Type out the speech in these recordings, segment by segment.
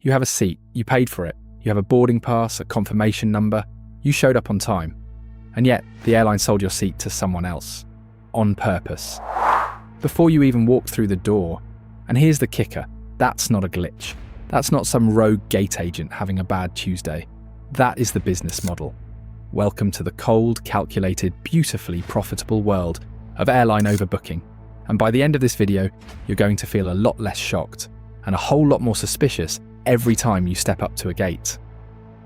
You have a seat, you paid for it, you have a boarding pass, a confirmation number, you showed up on time. And yet, the airline sold your seat to someone else. On purpose. Before you even walked through the door. And here's the kicker, that's not a glitch. That's not some rogue gate agent having a bad Tuesday. That is the business model. Welcome to the cold, calculated, beautifully profitable world of airline overbooking. And by the end of this video, you're going to feel a lot less shocked and a whole lot more suspicious every time you step up to a gate.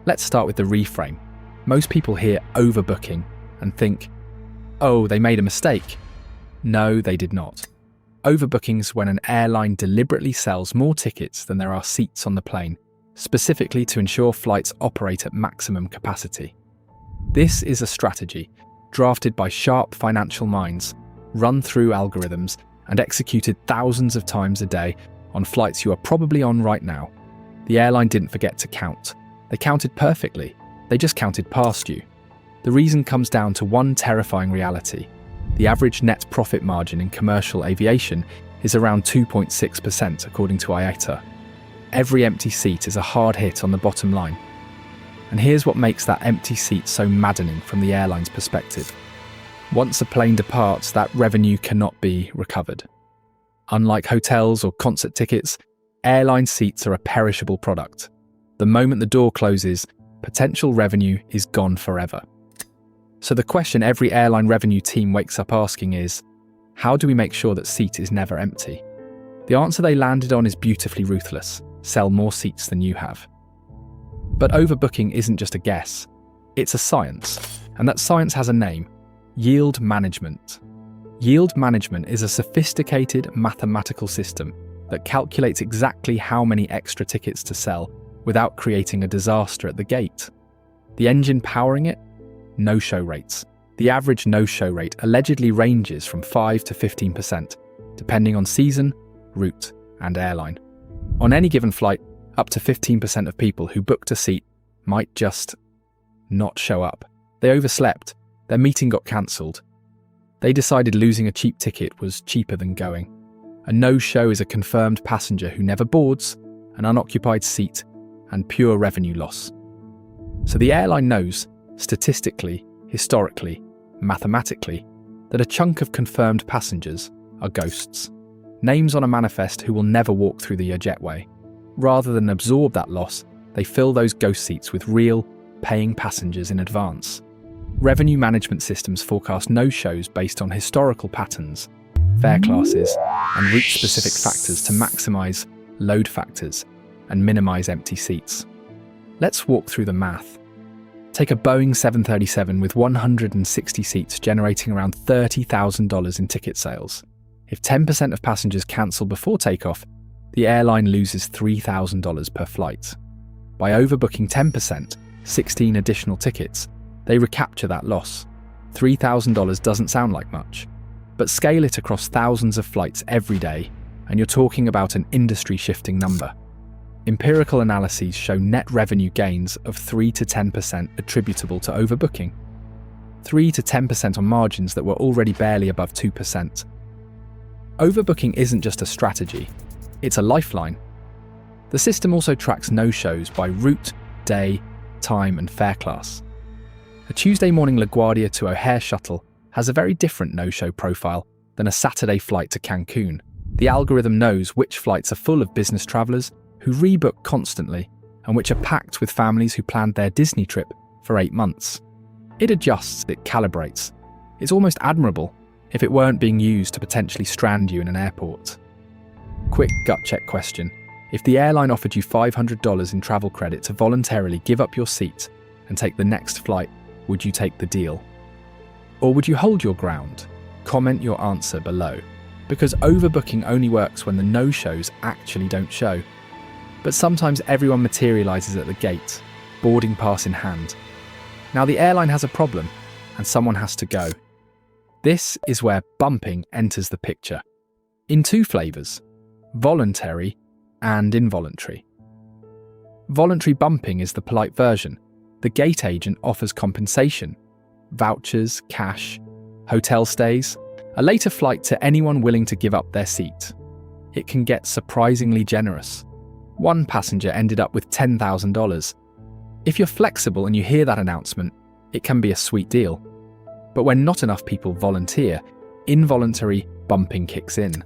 Let's start with the reframe. Most people hear overbooking and think, oh, they made a mistake. No, they did not. Overbooking's when an airline deliberately sells more tickets than there are seats on the plane, specifically to ensure flights operate at maximum capacity. This is a strategy drafted by sharp financial minds, run through algorithms, and executed thousands of times a day on flights you are probably on right now. The airline didn't forget to count. They counted perfectly. They just counted past you. The reason comes down to one terrifying reality. The average net profit margin in commercial aviation is around 2.6% according to IATA. Every empty seat is a hard hit on the bottom line. And here's what makes that empty seat so maddening from the airline's perspective. Once a plane departs, that revenue cannot be recovered. Unlike hotels or concert tickets, airline seats are a perishable product. The moment the door closes, potential revenue is gone forever. So the question every airline revenue team wakes up asking is, how do we make sure that seat is never empty? The answer they landed on is beautifully ruthless. Sell more seats than you have. But overbooking isn't just a guess. It's a science. And that science has a name. Yield management. Yield management is a sophisticated mathematical system that calculates exactly how many extra tickets to sell without creating a disaster at the gate. The engine powering it? No-show rates. The average no-show rate allegedly ranges from 5 to 15%, depending on season, route, and airline. On any given flight, up to 15% of people who booked a seat might just not show up. They overslept, their meeting got cancelled. They decided losing a cheap ticket was cheaper than going. A no-show is a confirmed passenger who never boards, an unoccupied seat, and pure revenue loss. So the airline knows, statistically, historically, mathematically, that a chunk of confirmed passengers are ghosts. Names on a manifest who will never walk through the jetway. Rather than absorb that loss, they fill those ghost seats with real, paying passengers in advance. Revenue management systems forecast no-shows based on historical patterns, fare classes, and route-specific factors to maximise load factors and minimise empty seats. Let's walk through the math. Take a Boeing 737 with 160 seats generating around $30,000 in ticket sales. If 10% of passengers cancel before takeoff, the airline loses $3,000 per flight. By overbooking 10%, 16 additional tickets, they recapture that loss. $3,000 doesn't sound like much, but scale it across thousands of flights every day, and you're talking about an industry-shifting number. Empirical analyses show net revenue gains of 3 to 10% attributable to overbooking. 3 to 10% on margins that were already barely above 2%. Overbooking isn't just a strategy, it's a lifeline. The system also tracks no-shows by route, day, time, and fare class. A Tuesday morning LaGuardia to O'Hare shuttle has a very different no-show profile than a Saturday flight to Cancun. The algorithm knows which flights are full of business travellers who rebook constantly and which are packed with families who planned their Disney trip for 8 months. It adjusts, it calibrates. It's almost admirable if it weren't being used to potentially strand you in an airport. Quick gut check question. If the airline offered you $500 in travel credit to voluntarily give up your seat and take the next flight, would you take the deal? Or would you hold your ground? Comment your answer below. Because overbooking only works when the no-shows actually don't show. But sometimes everyone materialises at the gate, boarding pass in hand. Now the airline has a problem, and someone has to go. This is where bumping enters the picture. In 2 flavours, voluntary and involuntary. Voluntary bumping is the polite version. The gate agent offers compensation, vouchers, cash, hotel stays, a later flight to anyone willing to give up their seat. It can get surprisingly generous. One passenger ended up with $10,000. If you're flexible and you hear that announcement, it can be a sweet deal. But when not enough people volunteer, involuntary bumping kicks in.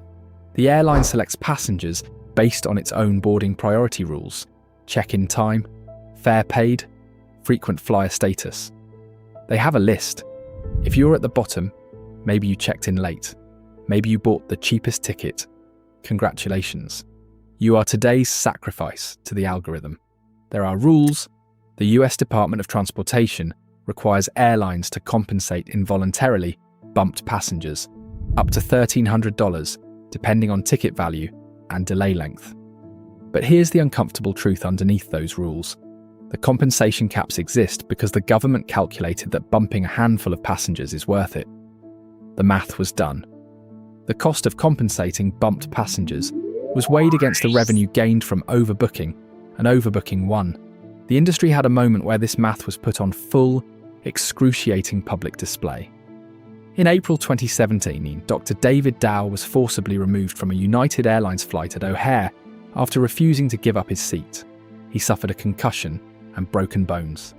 The airline selects passengers based on its own boarding priority rules: check-in time, fare paid, frequent flyer status. They have a list. If you're at the bottom, maybe you checked in late, maybe you bought the cheapest ticket. Congratulations. You are today's sacrifice to the algorithm. There are rules. The US Department of Transportation requires airlines to compensate involuntarily bumped passengers, up to $1,300, depending on ticket value and delay length. But here's the uncomfortable truth underneath those rules. The compensation caps exist because the government calculated that bumping a handful of passengers is worth it. The math was done. The cost of compensating bumped passengers was weighed against the revenue gained from overbooking, and overbooking won. The industry had a moment where this math was put on full, excruciating public display. In April 2017, Dr. David Dow was forcibly removed from a United Airlines flight at O'Hare after refusing to give up his seat. He suffered a concussion and broken bones.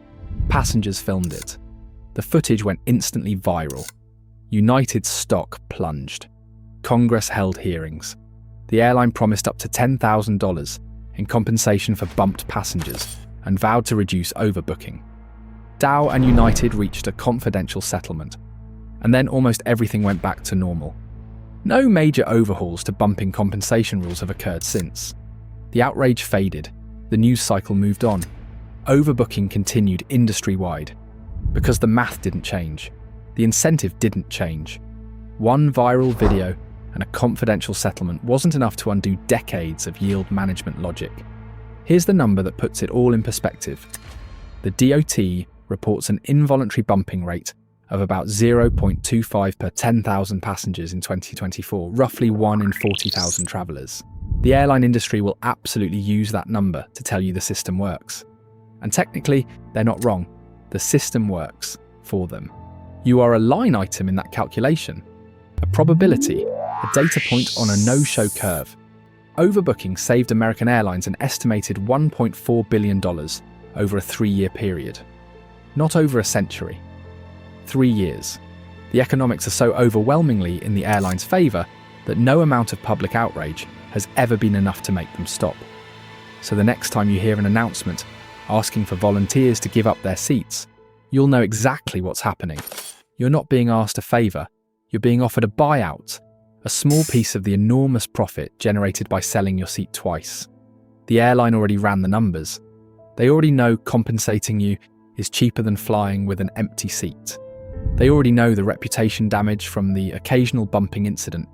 Passengers filmed it. The footage went instantly viral. United's stock plunged. Congress held hearings. The airline promised up to $10,000 in compensation for bumped passengers and vowed to reduce overbooking. Dow and United reached a confidential settlement, and then almost everything went back to normal. No major overhauls to bumping compensation rules have occurred since. The outrage faded. The news cycle moved on. Overbooking continued industry-wide because the math didn't change. The incentive didn't change. One viral video and a confidential settlement wasn't enough to undo decades of yield management logic. Here's the number that puts it all in perspective. The DOT reports an involuntary bumping rate of about 0.25 per 10,000 passengers in 2024, roughly 1 in 40,000 travellers. The airline industry will absolutely use that number to tell you the system works. And technically, they're not wrong. The system works for them. You are a line item in that calculation, a probability, a data point on a no-show curve. Overbooking saved American Airlines an estimated $1.4 billion over a 3-year period. Not over a century. 3 years. The economics are so overwhelmingly in the airline's favour that no amount of public outrage has ever been enough to make them stop. So the next time you hear an announcement asking for volunteers to give up their seats, you'll know exactly what's happening. You're not being asked a favour, you're being offered a buyout, a small piece of the enormous profit generated by selling your seat twice. The airline already ran the numbers. They already know compensating you is cheaper than flying with an empty seat. They already know the reputation damage from the occasional bumping incident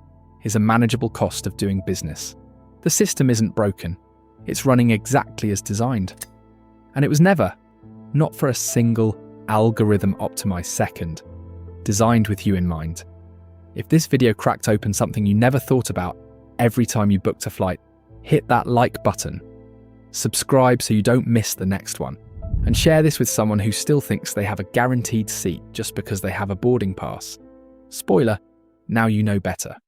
is a manageable cost of doing business. The system isn't broken. It's running exactly as designed. And it was never, not for a single algorithm-optimized second, designed with you in mind. If this video cracked open something you never thought about every time you booked a flight, hit that like button. Subscribe so you don't miss the next one. And share this with someone who still thinks they have a guaranteed seat just because they have a boarding pass. Spoiler, now you know better.